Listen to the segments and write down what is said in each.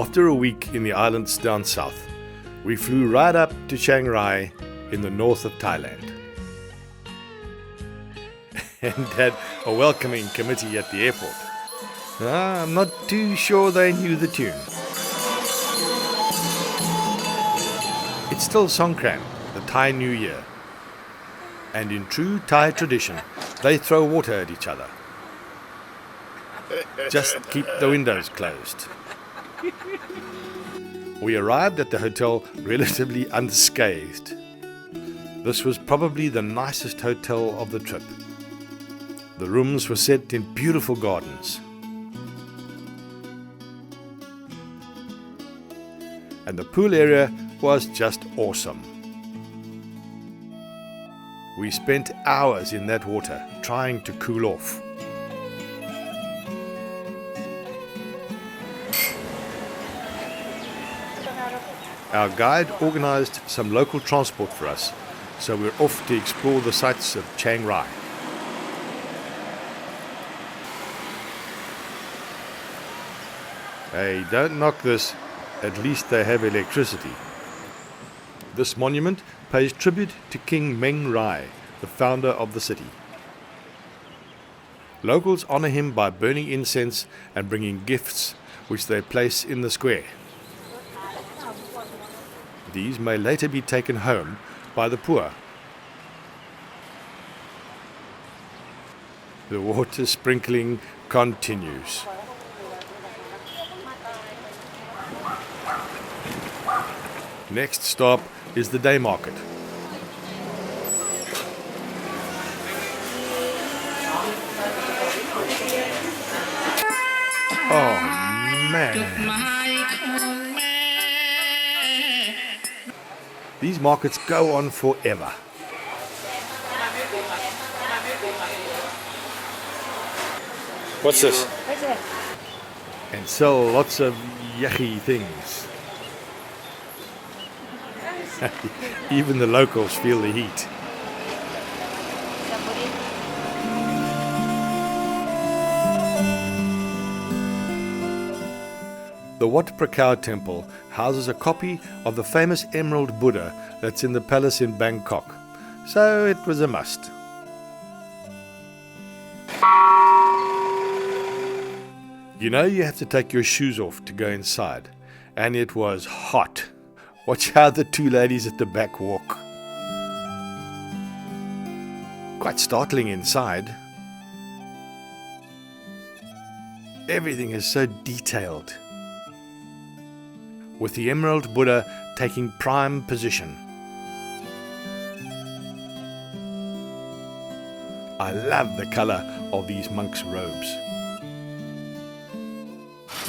After a week in the islands down south, we flew right up to Chiang Rai in the north of Thailand and had a welcoming committee at the airport. I'm not too sure they knew the tune. It's still Songkran, the Thai New Year, and in true Thai tradition, they throw water at each other. Just keep the windows closed. We arrived at the hotel relatively unscathed. This was probably the nicest hotel of the trip. The rooms were set in beautiful gardens. And the pool area was just awesome. We spent hours in that water trying to cool off. Our guide organized some local transport for us, so we're off to explore the sights of Chiang Rai. Hey, don't knock this. At least they have electricity. This monument pays tribute to King Chiang Rai, the founder of the city. Locals honor him by burning incense and bringing gifts, which they place in the square. These may later be taken home by the poor. The water sprinkling continues. Next stop is the day market. Oh man. These markets go on forever. What's this? And sell lots of yucky things. Even the locals feel the heat. The Wat Prakau temple houses a copy of the famous Emerald Buddha that's in the palace in Bangkok, so it was a must. You know you have to take your shoes off to go inside, and it was hot. Watch how the two ladies at the back walk. Quite startling inside. Everything is so detailed, with the Emerald Buddha taking prime position. I love the color of these monks' robes.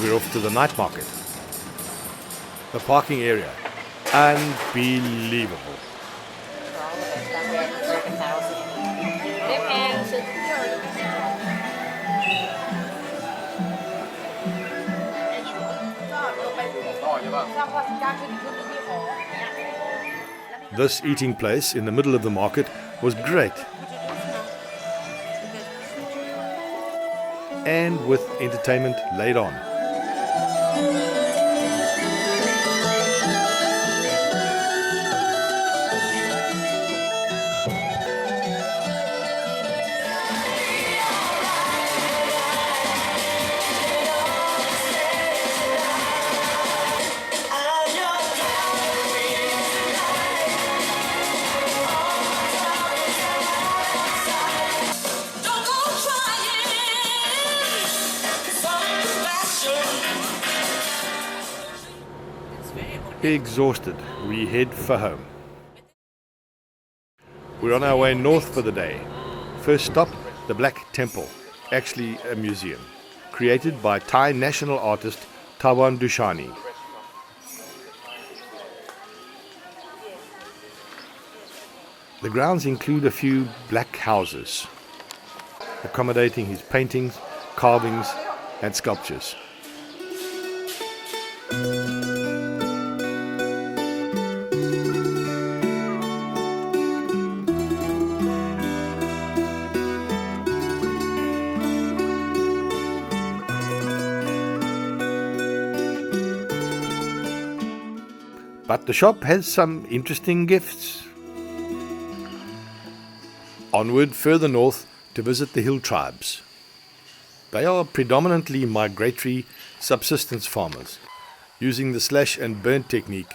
We're off to the night market. The parking area. Unbelievable. This eating place in the middle of the market was great. And with entertainment laid on. Exhausted, we head for home. We're on our way north for the day. First stop, the Black Temple, actually a museum, created by Thai national artist Tawan Dushani. The grounds include a few black houses, accommodating his paintings, carvings, and sculptures. But the shop has some interesting gifts. Onward further north to visit the hill tribes. They are predominantly migratory subsistence farmers, using the slash and burn technique,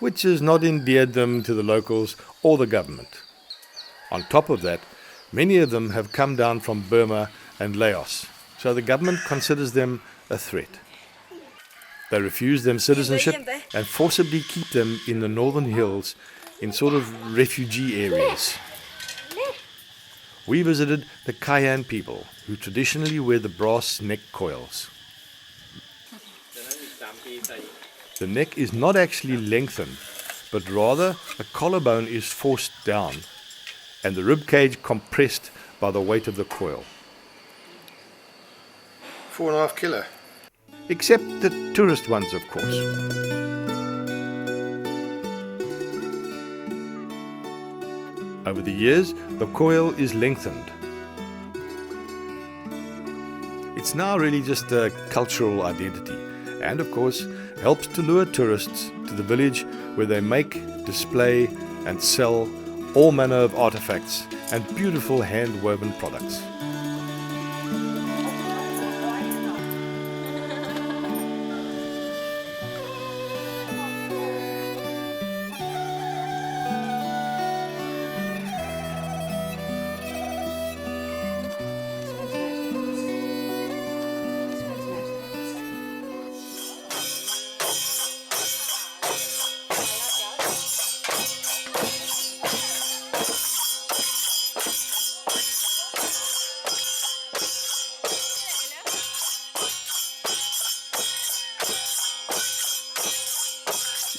which has not endeared them to the locals or the government. On top of that, many of them have come down from Burma and Laos, so the government considers them a threat. They refuse them citizenship and forcibly keep them in the northern hills in sort of refugee areas. We visited the Kayan people, who traditionally wear the brass neck coils. The neck is not actually lengthened, but rather a collarbone is forced down and the rib cage compressed by the weight of the coil. 4.5 kilo. Except the tourist ones, of course. Over the years, the coil is lengthened. It's now really just a cultural identity, and of course helps to lure tourists to the village where they make, display and sell all manner of artifacts and beautiful hand-woven products.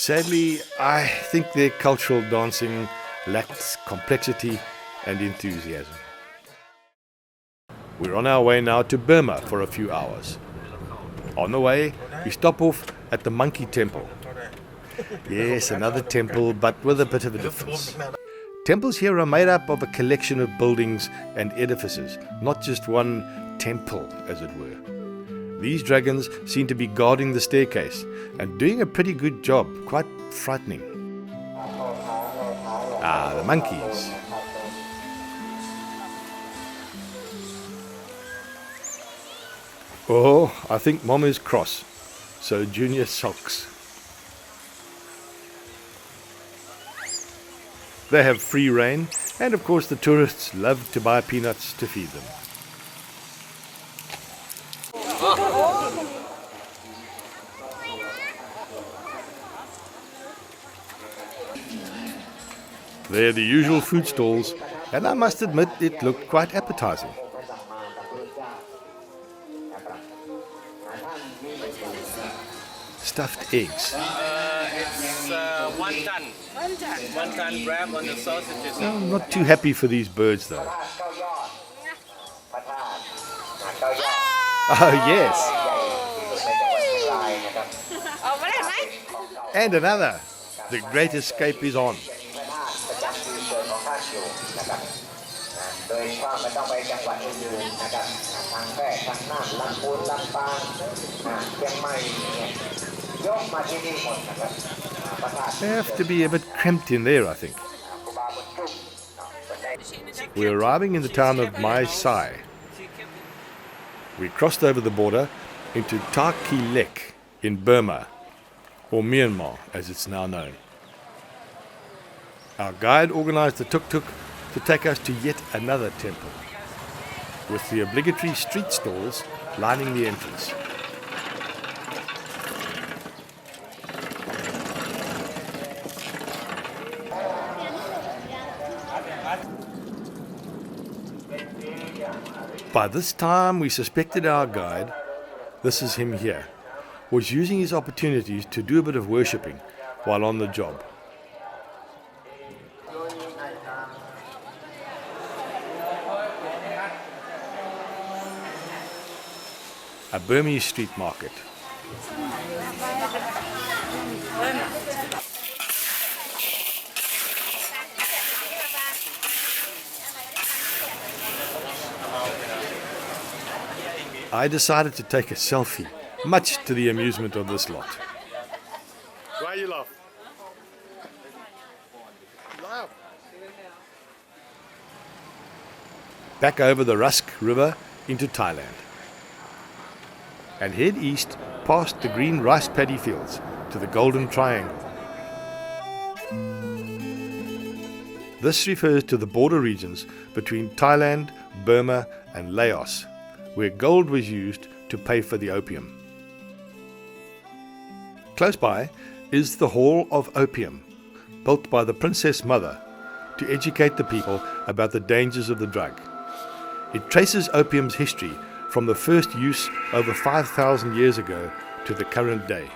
Sadly, I think their cultural dancing lacks complexity and enthusiasm. We're on our way now to Burma for a few hours. On the way, we stop off at the Monkey Temple. Yes, another temple, but with a bit of a difference. Temples here are made up of a collection of buildings and edifices, not just one temple, as it were. These dragons seem to be guarding the staircase and doing a pretty good job, quite frightening. Ah, the monkeys. Oh, I think Mom is cross, so Junior sulks. They have free rein, and of course the tourists love to buy peanuts to feed them. They're the usual food stalls, and I must admit it looked quite appetizing. Stuffed eggs. It's 1 ton. 1 ton. 1 ton wrap on the sausages. I'm not too happy for these birds though. Oh yes. And another. The Great Escape is on. They have to be a bit cramped in there, I think. We're arriving in the town of Mai Sai. We crossed over the border into Ta Ki Lek in Burma, or Myanmar as it's now known. Our guide organized the tuk-tuk to take us to yet another temple, with the obligatory street stalls lining the entrance. By this time we suspected our guide, this is him here, was using his opportunities to do a bit of worshipping while on the job. A Burmese street market. I decided to take a selfie, much to the amusement of this lot. Why you laugh? back over the Rusk River into Thailand, and head east past the green rice paddy fields to the Golden Triangle. This refers to the border regions between Thailand, Burma and Laos, where gold was used to pay for the opium. Close by is the Hall of Opium, built by the Princess Mother to educate the people about the dangers of the drug. It traces opium's history from the first use over 5,000 years ago to the current day.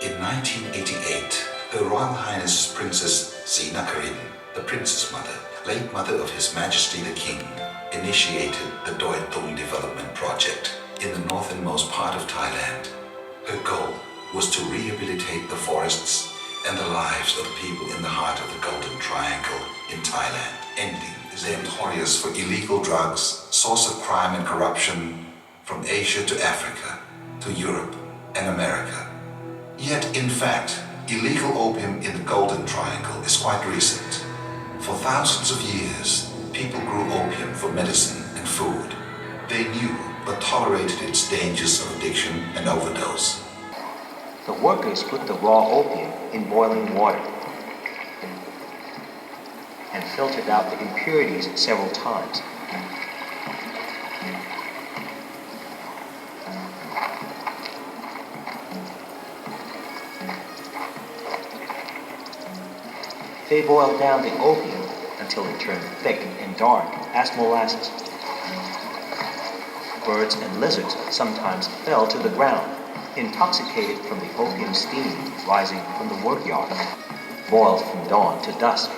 In 1988, Her Royal Highness Princess Srinakarin, the Princess Mother, late mother of His Majesty the King, initiated the Doi Thung Development Project in the northernmost part of Thailand. Her goal was to rehabilitate the forests and the lives of people in the heart of the Golden Triangle in Thailand, ending the notorious for illegal drugs, source of crime and corruption from Asia to Africa, to Europe and America. Yet, in fact, illegal opium in the Golden Triangle is quite recent. For thousands of years, people grew opium for medicine and food. They knew but tolerated its dangers of addiction and overdose. The workers put the raw opium in boiling water and filtered out the impurities several times. They boiled down the opium until it turned thick and dark as molasses. Birds and lizards sometimes fell to the ground, intoxicated from the opium steam rising from the workyard. Boiled from dawn to dusk,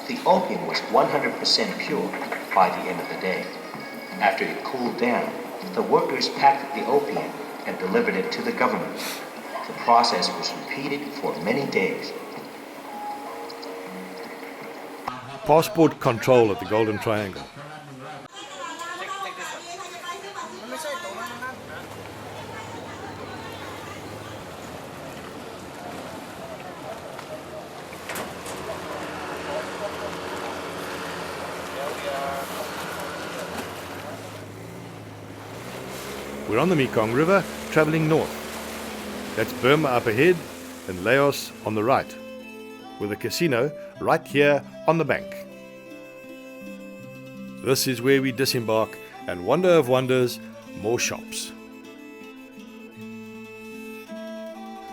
the opium was 100% pure by the end of the day. After it cooled down, the workers packed the opium and delivered it to the government. The process was repeated for many days. Passport control at the Golden Triangle. We're on the Mekong River, travelling north. That's Burma up ahead and Laos on the right, with a casino right here on the bank. This is where we disembark, and wonder of wonders, more shops.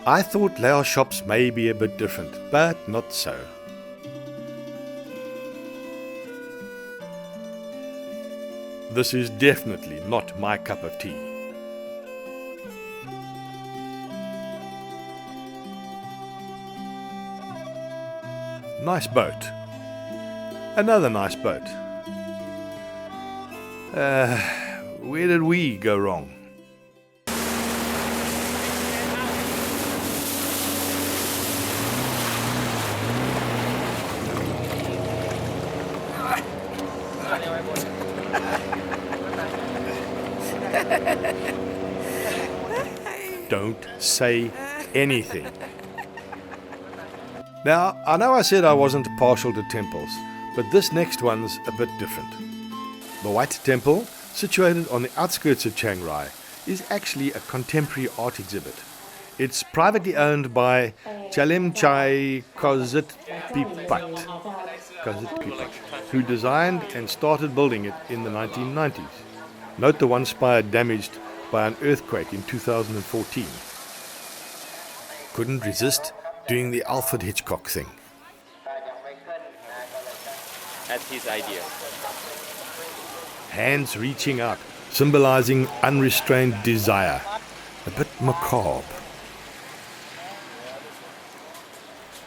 I thought Laos shops may be a bit different, but not so. This is definitely not my cup of tea. Nice boat. Another nice boat. Where did we go wrong? Don't say anything. Now, I know I said I wasn't partial to temples, but this next one's a bit different. The White Temple, situated on the outskirts of Chiang Rai, is actually a contemporary art exhibit. It's privately owned by Chalem Chai Kozitpipat, who designed and started building it in the 1990s. Note the one spire damaged by an earthquake in 2014. Couldn't resist doing the Alfred Hitchcock thing. That's his idea. Hands reaching out, symbolizing unrestrained desire. A bit macabre.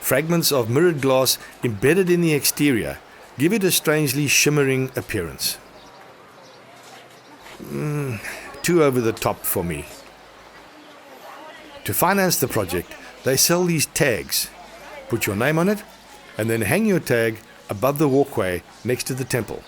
Fragments of mirrored glass embedded in the exterior give it a strangely shimmering appearance. Too over the top for me. To finance the project, they sell these tags. Put your name on it, and then hang your tag above the walkway next to the temple.